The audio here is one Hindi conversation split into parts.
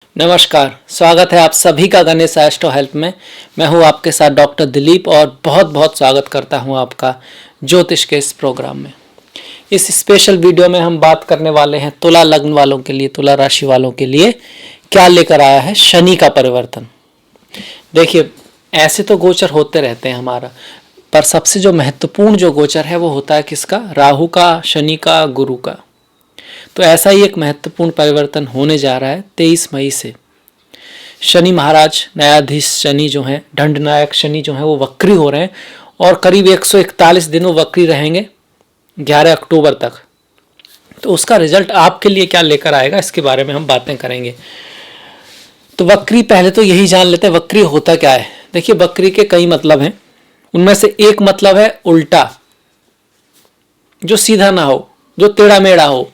नमस्कार, स्वागत है आप सभी का गणेश एस्ट्रो हेल्प में। मैं हूं आपके साथ डॉक्टर दिलीप और बहुत बहुत स्वागत करता हूं आपका ज्योतिष के इस प्रोग्राम में। इस स्पेशल वीडियो में हम बात करने वाले हैं तुला लग्न वालों के लिए, तुला राशि वालों के लिए क्या लेकर आया है शनि का परिवर्तन। देखिए, ऐसे तो गोचर होते रहते हैं हमारा, पर सबसे जो महत्वपूर्ण जो गोचर है वो होता है किसका? राहु का, शनि का, गुरु का। तो ऐसा ही एक महत्वपूर्ण परिवर्तन होने जा रहा है 23 मई से। शनि महाराज, न्यायाधीश शनि जो हैं, दंड नायक शनि जो हैं, वो वक्री हो रहे हैं और करीब 141 दिन वो वक्री रहेंगे 11 अक्टूबर तक। तो उसका रिजल्ट आपके लिए क्या लेकर आएगा, इसके बारे में हम बातें करेंगे। तो वक्री, पहले तो यही जान लेते हैं वक्री होता क्या है। देखिए, वक्री के कई मतलब हैं, उनमें से एक मतलब है उल्टा, जो सीधा ना हो, जो टेढ़ा मेढ़ा हो।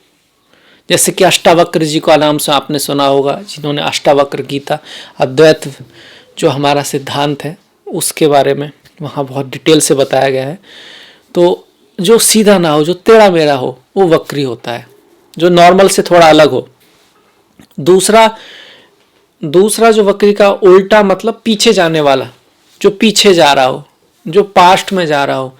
जैसे कि अष्टावक्र जी का नाम से आपने सुना होगा, जिन्होंने अष्टावक्र गीता, अद्वैत जो हमारा सिद्धांत है उसके बारे में वहाँ बहुत डिटेल से बताया गया है। तो जो सीधा ना हो, जो टेढ़ा मेढ़ा हो, वो वक्री होता है, जो नॉर्मल से थोड़ा अलग हो। दूसरा जो वक्री का उल्टा मतलब पीछे जाने वाला, जो पीछे जा रहा हो, जो पास्ट में जा रहा हो,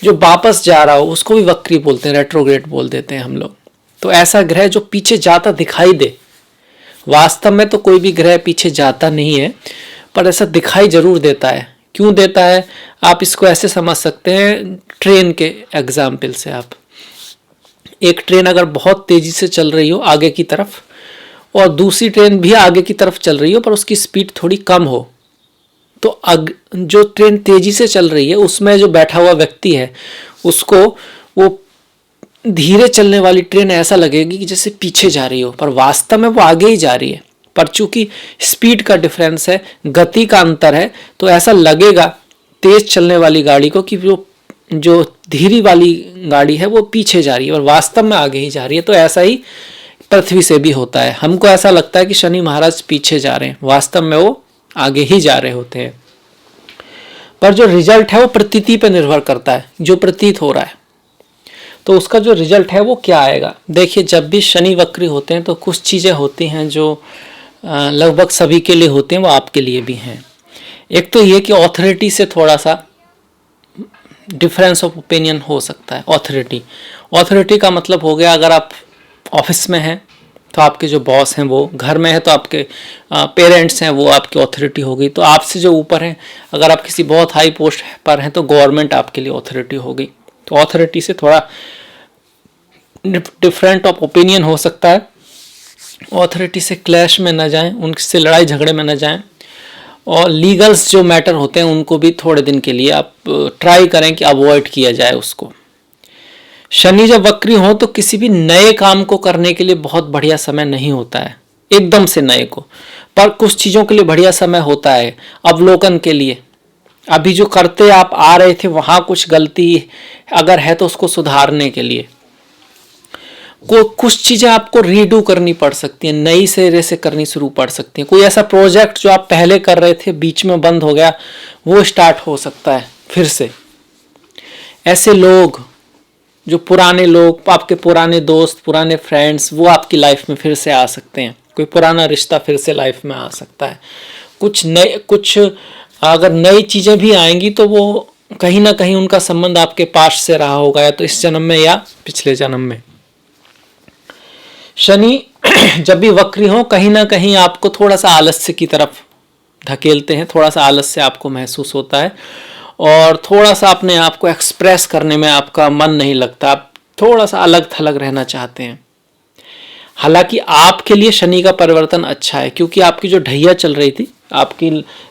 जो वापस जा रहा हो, उसको भी वक्री बोलते हैं, रेट्रोग्रेड बोल देते हैं हम लोग। तो ऐसा ग्रह जो पीछे जाता दिखाई दे, वास्तव में तो कोई भी ग्रह पीछे जाता नहीं है, पर ऐसा दिखाई जरूर देता है। क्यों देता है? आप इसको ऐसे समझ सकते हैं, ट्रेन के एग्जाम्पल से। आप एक ट्रेन अगर बहुत तेजी से चल रही हो आगे की तरफ, और दूसरी ट्रेन भी आगे की तरफ चल रही हो पर उसकी स्पीड थोड़ी कम हो, तो जो ट्रेन तेजी से चल रही है उसमें जो बैठा हुआ व्यक्ति है, उसको वो धीरे चलने वाली ट्रेन ऐसा लगेगी कि जैसे पीछे जा रही हो, पर वास्तव में वो आगे ही जा रही है। पर चूंकि स्पीड का डिफरेंस है, गति का अंतर है, तो ऐसा लगेगा तेज चलने वाली गाड़ी को कि जो धीरे वाली गाड़ी है वो पीछे जा रही है, और वास्तव में आगे ही जा रही है। तो ऐसा ही पृथ्वी से भी होता है। हमको ऐसा लगता है कि शनि महाराज पीछे जा रहे हैं, वास्तव में वो आगे ही जा रहे होते हैं। पर जो रिजल्ट है वो प्रतीति पर निर्भर करता है, जो प्रतीत हो रहा है, तो उसका जो रिजल्ट है वो क्या आएगा। देखिए, जब भी शनि वक्री होते हैं तो कुछ चीज़ें होती हैं जो लगभग सभी के लिए होते हैं, वो आपके लिए भी हैं। एक तो ये कि ऑथोरिटी से थोड़ा सा डिफरेंस ऑफ ओपिनियन हो सकता है। ऑथोरिटी का मतलब हो गया, अगर आप ऑफिस में हैं तो आपके जो बॉस हैं वो, घर में है तो आपके पेरेंट्स हैं, वो आपकी ऑथोरिटी हो गई। तो आपसे जो ऊपर हैं, अगर आप किसी बहुत हाई पोस्ट पर हैं तो गवर्नमेंट आपके लिए ऑथोरिटी हो गई। तो ऑथोरिटी से थोड़ा डिफरेंट ऑफ ओपिनियन हो सकता है। ऑथोरिटी से क्लैश में न जाएं, उनसे लड़ाई झगड़े में न जाएं, और लीगल्स जो मैटर होते हैं उनको भी थोड़े दिन के लिए आप ट्राई करें कि अवॉइड किया जाए उसको। शनि जब वक्री हो तो किसी भी नए काम को करने के लिए बहुत बढ़िया समय नहीं होता है, एकदम से नए को। पर कुछ चीज़ों के लिए बढ़िया समय होता है, अवलोकन के लिए। अभी जो करते आप आ रहे थे वहां कुछ गलती अगर है तो उसको सुधारने के लिए कुछ चीजें आपको रीडू करनी पड़ सकती हैं, नई सिरे से करनी शुरू पड़ सकती हैं। कोई ऐसा प्रोजेक्ट जो आप पहले कर रहे थे बीच में बंद हो गया, वो स्टार्ट हो सकता है फिर से। ऐसे लोग, जो पुराने लोग, आपके पुराने दोस्त, पुराने फ्रेंड्स, वो आपकी लाइफ में फिर से आ सकते हैं। कोई पुराना रिश्ता फिर से लाइफ में आ सकता है। कुछ अगर नई चीजें भी आएंगी तो वो कहीं ना कहीं उनका संबंध आपके पास से रहा होगा, या तो इस जन्म में या पिछले जन्म में। शनि जब भी वक्री हो, कहीं ना कहीं आपको थोड़ा सा आलस्य की तरफ धकेलते हैं, थोड़ा सा आलस्य आपको महसूस होता है, और थोड़ा सा अपने आप को एक्सप्रेस करने में आपका मन नहीं लगता, आप थोड़ा सा अलग थलग रहना चाहते हैं। हालांकि आपके लिए शनि का परिवर्तन अच्छा है, क्योंकि आपकी जो ढैया चल रही थी, आपकी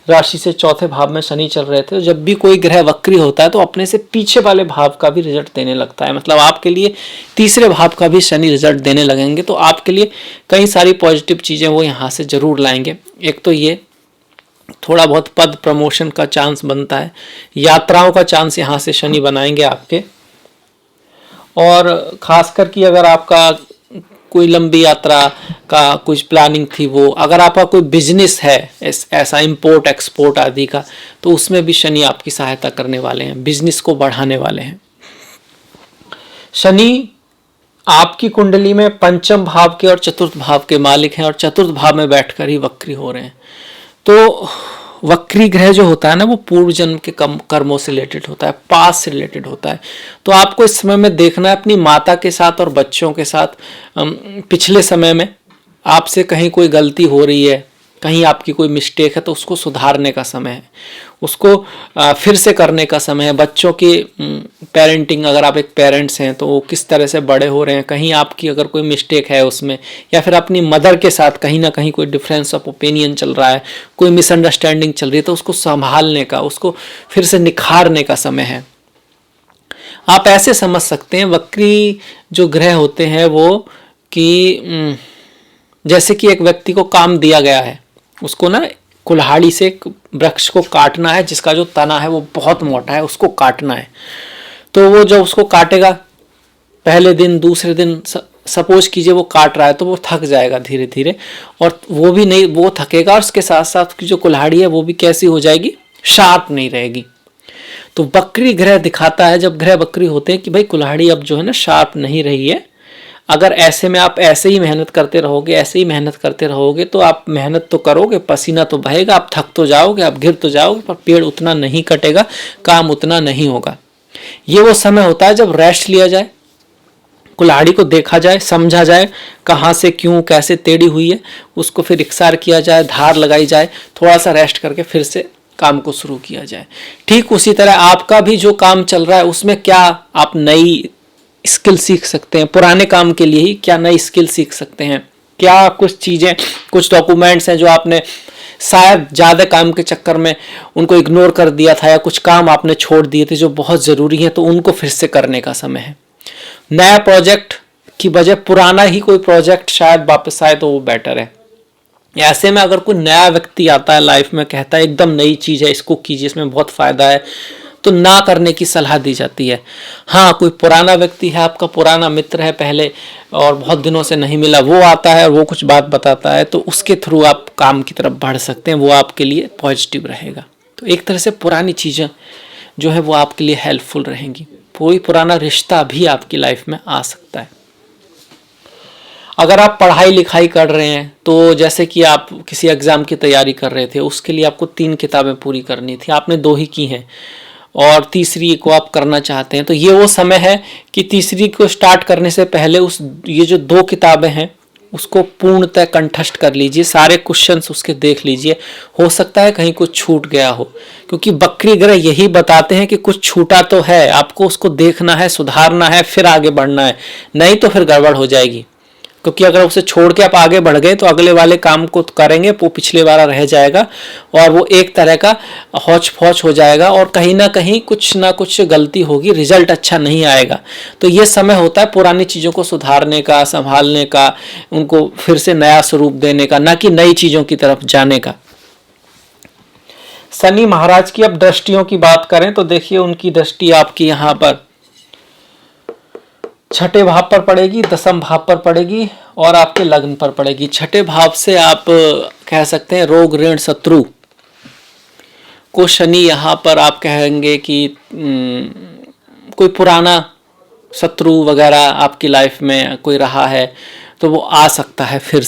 राशि से चौथे भाव में शनि चल रहे थे। जब भी कोई ग्रह वक्री होता है तो अपने से पीछे वाले भाव का भी रिजल्ट देने लगता है। मतलब आपके लिए तीसरे भाव का भी शनि रिजल्ट देने लगेंगे, तो आपके लिए कई सारी पॉजिटिव चीज़ें वो यहाँ से जरूर लाएंगे। एक तो ये थोड़ा बहुत पद प्रमोशन का चांस बनता है, यात्राओं का चांस यहाँ से शनि बनाएंगे आपके। और खासकर कि अगर आपका कोई लंबी यात्रा का कुछ प्लानिंग थी, वो अगर आपका कोई बिजनेस है ऐसा इंपोर्ट एक्सपोर्ट आदि का, तो उसमें भी शनि आपकी सहायता करने वाले हैं, बिजनेस को बढ़ाने वाले हैं। शनि आपकी कुंडली में पंचम भाव के और चतुर्थ भाव के मालिक हैं और चतुर्थ भाव में बैठकर ही वक्री हो रहे हैं। तो वक्री ग्रह जो होता है ना, वो पूर्व जन्म के कर्मों से रिलेटेड होता है, पास से रिलेटेड होता है। तो आपको इस समय में देखना है अपनी माता के साथ और बच्चों के साथ, पिछले समय में आपसे कहीं कोई गलती हो रही है, कहीं आपकी कोई मिस्टेक है, तो उसको सुधारने का समय है, उसको फिर से करने का समय है। बच्चों की पेरेंटिंग, अगर आप एक पेरेंट्स हैं तो वो किस तरह से बड़े हो रहे हैं, कहीं आपकी अगर कोई मिस्टेक है उसमें, या फिर अपनी मदर के साथ कहीं ना कहीं कोई डिफरेंस ऑफ ओपिनियन चल रहा है, कोई मिसअंडरस्टैंडिंग चल रही है, तो उसको संभालने का, उसको फिर से निखारने का समय है। आप ऐसे समझ सकते हैं वक्री जो ग्रह होते हैं वो, कि जैसे कि एक व्यक्ति को काम दिया गया है, उसको ना कुल्हाड़ी से एक वृक्ष को काटना है जिसका जो तना है वो बहुत मोटा है, उसको काटना है। तो वो जब उसको काटेगा, पहले दिन दूसरे दिन सपोज कीजिए वो काट रहा है, तो वो थक जाएगा धीरे धीरे, और वो भी नहीं, वो थकेगा और उसके साथ साथ उसकी जो कुल्हाड़ी है वो भी कैसी हो जाएगी, शार्प नहीं रहेगी। तो वक्री ग्रह दिखाता है, जब ग्रह वक्री होते हैं कि भाई कुल्हाड़ी अब जो है ना शार्प नहीं रही है। अगर ऐसे में आप ऐसे ही मेहनत करते रहोगे, ऐसे ही मेहनत करते रहोगे, तो आप मेहनत तो करोगे, पसीना तो बहेगा, आप थक तो जाओगे, आप गिर तो जाओगे, पर पेड़ उतना नहीं कटेगा, काम उतना नहीं होगा। ये वो समय होता है जब रेस्ट लिया जाए, कुल्हाड़ी को देखा जाए, समझा जाए कहाँ से क्यों कैसे टेढ़ी हुई है, उसको फिर इकसार किया जाए, धार लगाई जाए, थोड़ा सा रेस्ट करके फिर से काम को शुरू किया जाए। ठीक उसी तरह आपका भी जो काम चल रहा है उसमें क्या आप नई स्किल सीख सकते हैं, पुराने काम के लिए ही क्या नई स्किल सीख सकते हैं, क्या कुछ चीज़ें, कुछ डॉक्यूमेंट्स हैं जो आपने शायद ज़्यादा काम के चक्कर में उनको इग्नोर कर दिया था, या कुछ काम आपने छोड़ दिए थे जो बहुत ज़रूरी हैं, तो उनको फिर से करने का समय है। नया प्रोजेक्ट की बजाय पुराना ही कोई प्रोजेक्ट शायद वापस आए तो वो बेटर है। ऐसे में अगर कोई नया व्यक्ति आता है लाइफ में, कहता है एकदम नई चीज़ है, इसको कीजिए, इसमें बहुत फ़ायदा है, तो ना करने की सलाह दी जाती है। हाँ, कोई पुराना व्यक्ति है, आपका पुराना मित्र है पहले और बहुत दिनों से नहीं मिला, वो आता है और वो कुछ बात बताता है, तो उसके थ्रू आप काम की तरफ बढ़ सकते हैं, वो आपके लिए पॉजिटिव रहेगा। तो एक तरह से पुरानी चीज़ें जो है वो आपके लिए हेल्पफुल रहेंगी। कोई पुराना रिश्ता भी आपकी लाइफ में आ सकता है। अगर आप पढ़ाई लिखाई कर रहे हैं, तो जैसे कि आप किसी एग्ज़ाम की तैयारी कर रहे थे, उसके लिए आपको 3 किताबें पूरी करनी थी, आपने 2 ही की हैं और तीसरी को आप करना चाहते हैं, तो ये वो समय है कि तीसरी को स्टार्ट करने से पहले ये जो 2 किताबें हैं उसको पूर्णतः कंठस्थ कर लीजिए, सारे क्वेश्चंस उसके देख लीजिए। हो सकता है कहीं कुछ छूट गया हो, क्योंकि वक्री ग्रह यही बताते हैं कि कुछ छूटा तो है, आपको उसको देखना है, सुधारना है, फिर आगे बढ़ना है, नहीं तो फिर गड़बड़ हो जाएगी। क्योंकि अगर उसे छोड़ के आप आगे बढ़ गए तो अगले वाले काम को करेंगे, वो पिछले वाला रह जाएगा और वो एक तरह का हौच पौच हो जाएगा और कहीं ना कुछ गलती होगी, रिजल्ट अच्छा नहीं आएगा। तो ये समय होता है पुरानी चीज़ों को सुधारने का, संभालने का, उनको फिर से नया स्वरूप देने का, ना कि नई चीज़ों की तरफ जाने का। शनि महाराज की अब दृष्टियों की बात करें तो देखिए उनकी दृष्टि आपकी यहाँ पर 6ठे भाव पर पड़ेगी, 10वें भाव पर पड़ेगी और आपके लग्न पर पड़ेगी। 6ठे भाव से आप कह सकते हैं रोग ऋण शत्रु को शनि यहाँ पर आप कहेंगे कि कोई पुराना शत्रु वगैरह आपकी लाइफ में कोई रहा है तो वो आ सकता है, फिर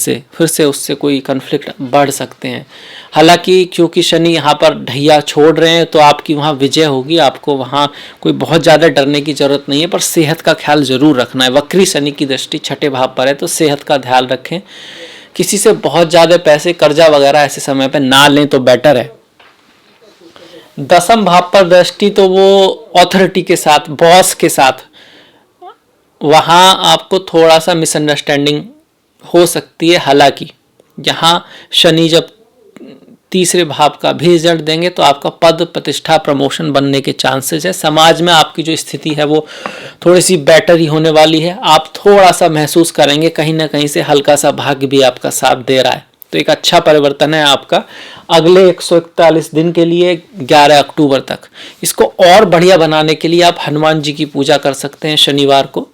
से उससे कोई कन्फ्लिक्ट बढ़ सकते हैं। हालांकि क्योंकि शनि यहाँ पर ढैया छोड़ रहे हैं तो आपकी वहाँ विजय होगी, आपको वहाँ कोई बहुत ज़्यादा डरने की ज़रूरत नहीं है, पर सेहत का ख्याल ज़रूर रखना है। वक्री शनि की दृष्टि 6ठे भाव पर है तो सेहत का ध्यान रखें, किसी से बहुत ज़्यादा पैसे कर्जा वगैरह ऐसे समय पर ना लें तो बेटर है। 10वें भाव पर दृष्टि तो वो अथॉरिटी के साथ, बॉस के साथ, वहाँ आपको थोड़ा सा मिसअंडरस्टैंडिंग हो सकती है। हालांकि यहाँ शनि जब तीसरे भाव का भी रिजल्ट देंगे तो आपका पद प्रतिष्ठा प्रमोशन बनने के चांसेस है। समाज में आपकी जो स्थिति है वो थोड़ी सी बेटर ही होने वाली है। आप थोड़ा सा महसूस करेंगे कहीं ना कहीं से हल्का सा भाग्य भी आपका साथ दे रहा है, तो एक अच्छा परिवर्तन है आपका अगले 141 दिन के लिए 11 अक्टूबर तक। इसको और बढ़िया बनाने के लिए आप हनुमान जी की पूजा कर सकते हैं शनिवार को।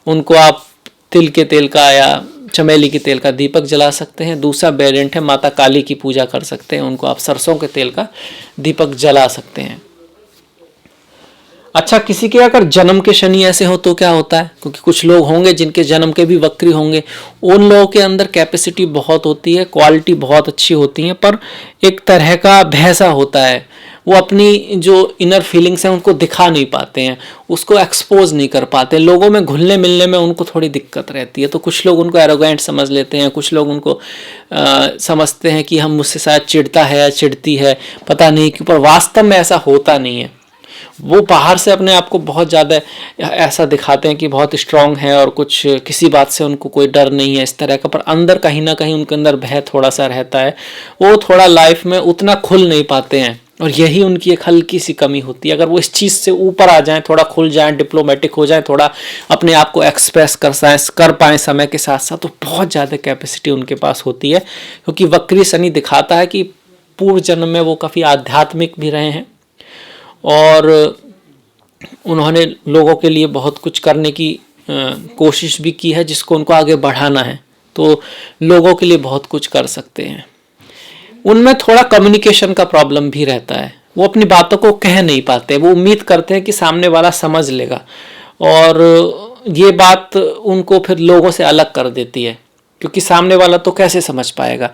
उनको आप तिल के तेल का या चमेली के तेल का दीपक जला सकते हैं। दूसरा वेरिएंट है माता काली की पूजा कर सकते हैं, उनको आप सरसों के तेल का दीपक जला सकते हैं। अच्छा, किसी के अगर जन्म के शनि ऐसे हो तो क्या होता है, क्योंकि कुछ लोग होंगे जिनके जन्म के भी वक्री होंगे, उन लोगों के अंदर कैपेसिटी बहुत होती है, क्वालिटी बहुत अच्छी होती है, पर एक तरह का भैसा होता है, वो अपनी जो इनर फीलिंग्स हैं उनको दिखा नहीं पाते हैं, उसको एक्सपोज नहीं कर पाते, लोगों में घुलने मिलने में उनको थोड़ी दिक्कत रहती है। तो कुछ लोग उनको एरोगेंट समझ लेते हैं, कुछ लोग उनको समझते हैं कि हम मुझसे शायद चिढ़ता है या चिढ़ती है, पता नहीं क्यों, पर वास्तव में ऐसा होता नहीं है। वो बाहर से अपने आप को बहुत ज़्यादा ऐसा दिखाते हैं कि बहुत स्ट्रांग है और कुछ किसी बात से उनको कोई डर नहीं है इस तरह का, पर अंदर कहीं ना कहीं उनके अंदर भय थोड़ा सा रहता है, वो थोड़ा लाइफ में उतना खुल नहीं पाते हैं, और यही उनकी एक हल्की सी कमी होती है। अगर वो इस चीज़ से ऊपर आ जाएं, थोड़ा खुल जाएं, डिप्लोमेटिक हो जाएं, थोड़ा अपने आप को एक्सप्रेस कर पाएँ समय के साथ साथ, तो बहुत ज़्यादा कैपेसिटी उनके पास होती है। क्योंकि वक्री शनि दिखाता है कि पूर्व जन्म में वो काफ़ी आध्यात्मिक भी रहे हैं और उन्होंने लोगों के लिए बहुत कुछ करने की कोशिश भी की है, जिसको उनको आगे बढ़ाना है, तो लोगों के लिए बहुत कुछ कर सकते हैं। उनमें थोड़ा कम्युनिकेशन का प्रॉब्लम भी रहता है, वो अपनी बातों को कह नहीं पाते, वो उम्मीद करते हैं कि सामने वाला समझ लेगा, और ये बात उनको फिर लोगों से अलग कर देती है, क्योंकि सामने वाला तो कैसे समझ पाएगा।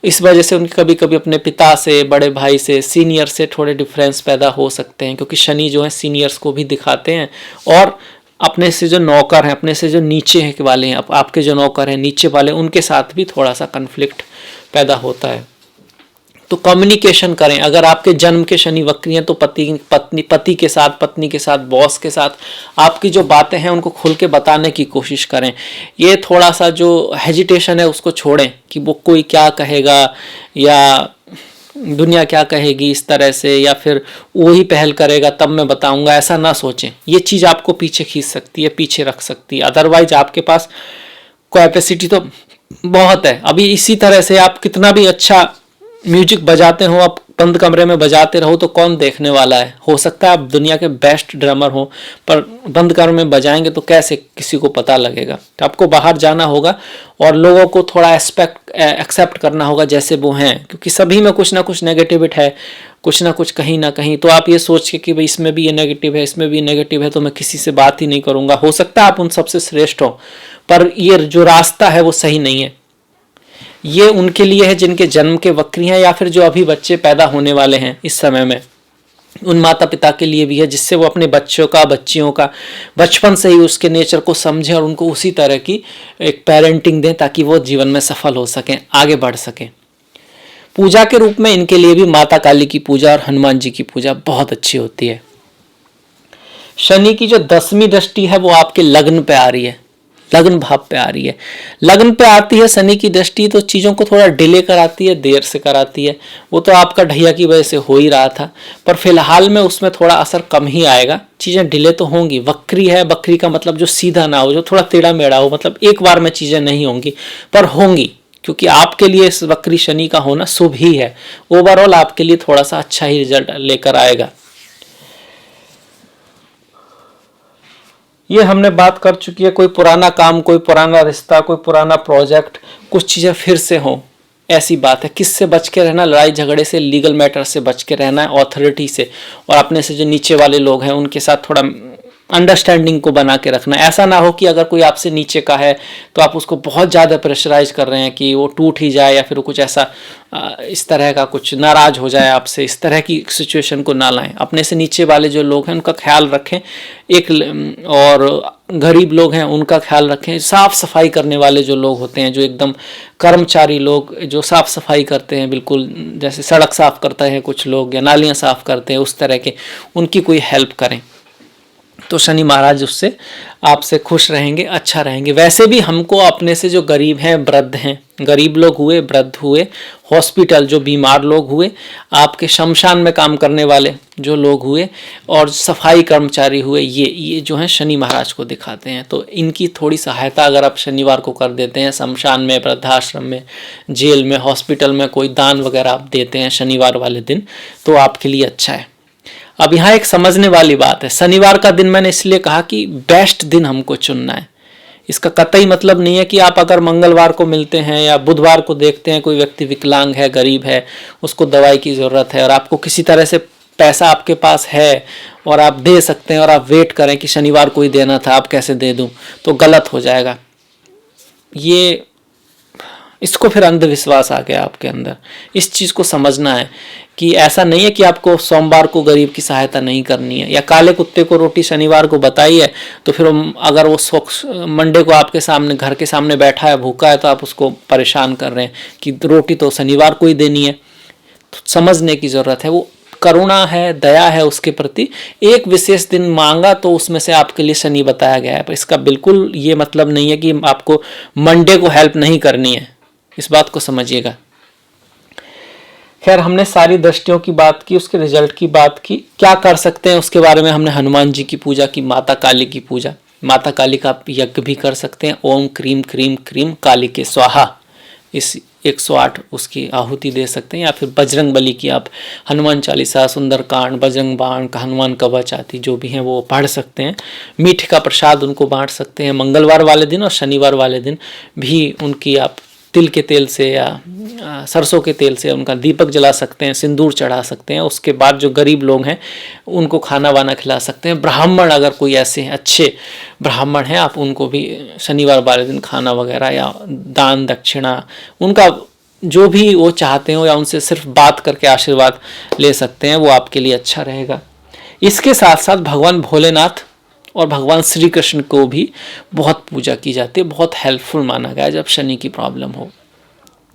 इस वजह से उनके कभी कभी अपने पिता से, बड़े भाई से, सीनियर से थोड़े डिफरेंस पैदा हो सकते हैं, क्योंकि शनि जो है सीनियर्स को भी दिखाते हैं, और अपने से जो नौकर हैं, अपने से जो नीचे है वाले हैं, आपके जो नौकर हैं नीचे वाले, उनके साथ भी थोड़ा सा कन्फ्लिक्ट पैदा होता है। तो कम्युनिकेशन करें। अगर आपके जन्म के शनि वक्री हैं तो पति के साथ, पत्नी के साथ, बॉस के साथ आपकी जो बातें हैं उनको खुल के बताने की कोशिश करें। ये थोड़ा सा जो हेजिटेशन है उसको छोड़ें कि वो कोई क्या कहेगा या दुनिया क्या कहेगी इस तरह से, या फिर वही पहल करेगा तब मैं बताऊंगा, ऐसा ना सोचें। ये चीज़ आपको पीछे खींच सकती है, पीछे रख सकती है। अदरवाइज आपके पास कैपेसिटी तो बहुत है। अभी इसी तरह से आप कितना भी अच्छा म्यूजिक बजाते हो, आप बंद कमरे में बजाते रहो तो कौन देखने वाला है। हो सकता है आप दुनिया के बेस्ट ड्रमर हो, पर बंद कमरे में बजाएंगे तो कैसे किसी को पता लगेगा। तो आपको बाहर जाना होगा और लोगों को थोड़ा एक्सेप्ट करना होगा जैसे वो हैं, क्योंकि सभी में कुछ ना कुछ नेगेटिविटी है, कुछ ना कुछ कहीं ना कहीं। तो आप ये सोच के कि भाई इसमें भी ये नेगेटिव है, इसमें भी नेगेटिव है, तो मैं किसी से बात ही नहीं करूँगा। हो सकता है आप उन सबसे श्रेष्ठ हो, पर ये जो रास्ता है वो सही नहीं है। ये उनके लिए है जिनके जन्म के वक्री हैं, या फिर जो अभी बच्चे पैदा होने वाले हैं इस समय में, उन माता पिता के लिए भी है, जिससे वो अपने बच्चों का, बच्चियों का बचपन से ही उसके नेचर को समझें और उनको उसी तरह की एक पेरेंटिंग दें, ताकि वो जीवन में सफल हो सकें, आगे बढ़ सकें। पूजा के रूप में इनके लिए भी माता काली की पूजा और हनुमान जी की पूजा बहुत अच्छी होती है। शनि की जो 10वीं दृष्टि है वो आपके लग्न पे आ रही है, लग्न भाव पे आ रही है। लग्न पे आती है शनि की दृष्टि तो चीज़ों को थोड़ा डिले कराती है, देर से कराती है। वो तो आपका ढैया की वजह से हो ही रहा था, पर फिलहाल में उसमें थोड़ा असर कम ही आएगा। चीज़ें डिले तो होंगी। वक्री है, वक्री का मतलब जो सीधा ना हो, जो थोड़ा टेढ़ा मेढ़ा हो, मतलब एक बार में चीज़ें नहीं होंगी, पर होंगी, क्योंकि आपके लिए इस वक्री शनि का होना शुभ ही है। ओवरऑल आपके लिए थोड़ा सा अच्छा ही रिजल्ट लेकर आएगा। ये हमने बात कर चुकी है। कोई पुराना काम, कोई पुराना रिश्ता, कोई पुराना प्रोजेक्ट, कुछ चीज़ें फिर से हों, ऐसी बात है। किससे बच के रहना? लड़ाई झगड़े से, लीगल मैटर से बच के रहना है, अथॉरिटी से, और अपने से जो नीचे वाले लोग हैं उनके साथ थोड़ा अंडरस्टैंडिंग को बना के रखना। ऐसा ना हो कि अगर कोई आपसे नीचे का है तो आप उसको बहुत ज़्यादा प्रेशराइज कर रहे हैं कि वो टूट ही जाए, या फिर कुछ ऐसा इस तरह का कुछ नाराज़ हो जाए आपसे, इस तरह की सिचुएशन को ना लाएं। अपने से नीचे वाले जो लोग हैं उनका ख्याल रखें, और गरीब लोग हैं उनका ख्याल रखें। साफ़ सफाई करने वाले जो लोग होते हैं, जो एकदम कर्मचारी लोग जो साफ़ सफाई करते हैं, बिल्कुल जैसे सड़क साफ़ करते हैं कुछ लोग, या नालियाँ साफ़ करते हैं, उस तरह के उनकी कोई हेल्प करें, तो शनि महाराज उससे आपसे खुश रहेंगे, अच्छा रहेंगे। वैसे भी हमको अपने से जो गरीब हैं, वृद्ध हैं, गरीब लोग हुए, वृद्ध हुए, हॉस्पिटल जो बीमार लोग हुए, आपके शमशान में काम करने वाले जो लोग हुए, और सफाई कर्मचारी हुए, ये जो हैं शनि महाराज को दिखाते हैं। तो इनकी थोड़ी सहायता अगर आप शनिवार को कर देते हैं, शमशान में, वृद्धाश्रम में, जेल में, हॉस्पिटल में कोई दान वगैरह आप देते हैं शनिवार वाले दिन, तो आपके लिए अच्छा है। अब यहाँ एक समझने वाली बात है, शनिवार का दिन मैंने इसलिए कहा कि बेस्ट दिन हमको चुनना है। इसका कतई मतलब नहीं है कि आप अगर मंगलवार को मिलते हैं या बुधवार को देखते हैं कोई व्यक्ति विकलांग है, गरीब है, उसको दवाई की ज़रूरत है, और आपको किसी तरह से पैसा आपके पास है और आप दे सकते हैं और आप वेट करें कि शनिवार को ही देना था, आप कैसे दे दूं, तो गलत हो जाएगा। ये इसको फिर अंधविश्वास आ गया आपके अंदर। इस चीज़ को समझना है कि ऐसा नहीं है कि आपको सोमवार को गरीब की सहायता नहीं करनी है, या काले कुत्ते को रोटी शनिवार को बताई है तो फिर अगर वो मंडे को आपके सामने घर के सामने बैठा है भूखा है तो आप उसको परेशान कर रहे हैं कि रोटी तो शनिवार को ही देनी है। तो समझने की ज़रूरत है, वो करुणा है, दया है उसके प्रति। एक विशेष दिन मांगा तो उसमें से आपके लिए शनि बताया गया है, पर इसका बिल्कुल ये मतलब नहीं है कि आपको मंडे को हेल्प नहीं करनी है, इस बात को समझिएगा। खैर, हमने सारी दृष्टियों की बात की, उसके रिजल्ट की बात की, क्या कर सकते हैं उसके बारे में हमने हनुमान जी की पूजा की, माता काली की पूजा, माता काली का आप यज्ञ भी कर सकते हैं। ओम क्रीम क्रीम क्रीम काली के स्वाहा, इस 108 उसकी आहुति दे सकते हैं। या फिर बजरंग बली की आप हनुमान चालीसा, सुंदरकांड, बजरंग बाण का, हनुमान कवच आदि जो भी हैं वो पढ़ सकते हैं। मीठे का प्रसाद उनको बांट सकते हैं। मंगलवार वाले दिन और शनिवार वाले दिन भी उनकी आप तिल के तेल से या सरसों के तेल से उनका दीपक जला सकते हैं, सिंदूर चढ़ा सकते हैं। उसके बाद जो गरीब लोग हैं उनको खाना वाना खिला सकते हैं। ब्राह्मण अगर कोई ऐसे अच्छे ब्राह्मण हैं, आप उनको भी शनिवार वाले दिन खाना वगैरह या दान दक्षिणा उनका जो भी वो चाहते हो, या उनसे सिर्फ बात करके आशीर्वाद ले सकते हैं, वो आपके लिए अच्छा रहेगा। इसके साथ साथ भगवान भोलेनाथ और भगवान श्री कृष्ण को भी बहुत पूजा की जाती है, बहुत हेल्पफुल माना गया है जब शनि की प्रॉब्लम हो,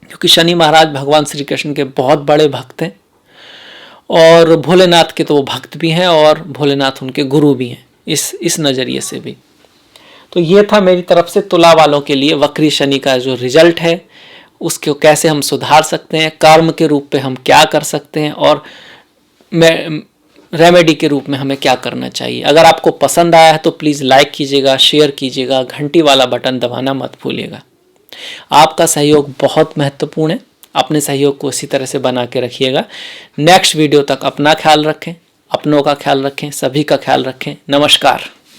क्योंकि शनि महाराज भगवान श्री कृष्ण के बहुत बड़े भक्त हैं और भोलेनाथ के तो वो भक्त भी हैं और भोलेनाथ उनके गुरु भी हैं, इस नज़रिए से भी। तो ये था मेरी तरफ से तुला वालों के लिए वक्री शनि का जो रिजल्ट है, उसको कैसे हम सुधार सकते हैं, कर्म के रूप में हम क्या कर सकते हैं और रेमेडी के रूप में हमें क्या करना चाहिए। अगर आपको पसंद आया है तो प्लीज़ लाइक कीजिएगा, शेयर कीजिएगा, घंटी वाला बटन दबाना मत भूलिएगा। आपका सहयोग बहुत महत्वपूर्ण है, अपने सहयोग को इसी तरह से बना के रखिएगा। नेक्स्ट वीडियो तक अपना ख्याल रखें, अपनों का ख्याल रखें, सभी का ख्याल रखें। नमस्कार।